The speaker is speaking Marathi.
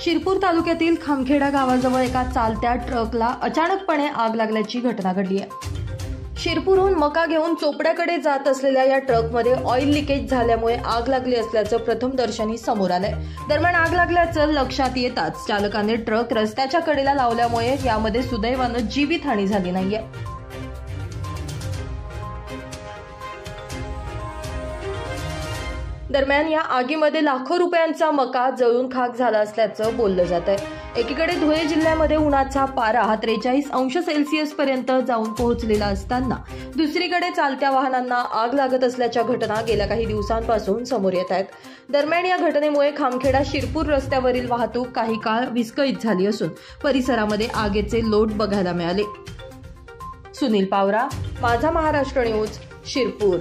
शिरपूर तालुक्यातील खामखेडा गावाजवळ एका चालत्या ट्रकला अचानकपणे आग लागल्याची घटना घडली आहे। शिरपूरहून मका घेऊन चोपड्याकडे जात असलेल्या या ट्रकमध्ये ऑइल लिकेज झाल्यामुळे आग लागली असल्याचं प्रथमदर्शनी समोर आलंय। दरम्यान आग लागल्याचं लक्षात येताच चालकाने ट्रक रस्त्याच्या कडेला लावल्यामुळे यामध्ये सुदैवानं जीवितहानी झाली नाहीये। दरम्यान या आगीमध्ये लाखो रुपयांचा मका जळून खाक झाला असल्याचं बोललं जात आहे। एकीकडे धुळे जिल्ह्यामध्ये उन्हाचा पारा 43 अंश सेल्सिअस पर्यंत जाऊन पोहोचलेला असताना दुसरीकडे चालत्या वाहनांना आग लागत असल्याच्या घटना गेल्या काही दिवसांपासून समोर येत आहेत। दरम्यान या घटनेमुळे खामखेडा शिरपूर रस्त्यावरील वाहतूक काही काळ विस्कळीत झाली असून परिसरामध्ये आगीचे लोट बघायला मिळाले। सुनील पावरा, माझा महाराष्ट्र न्यूज, शिरपूर।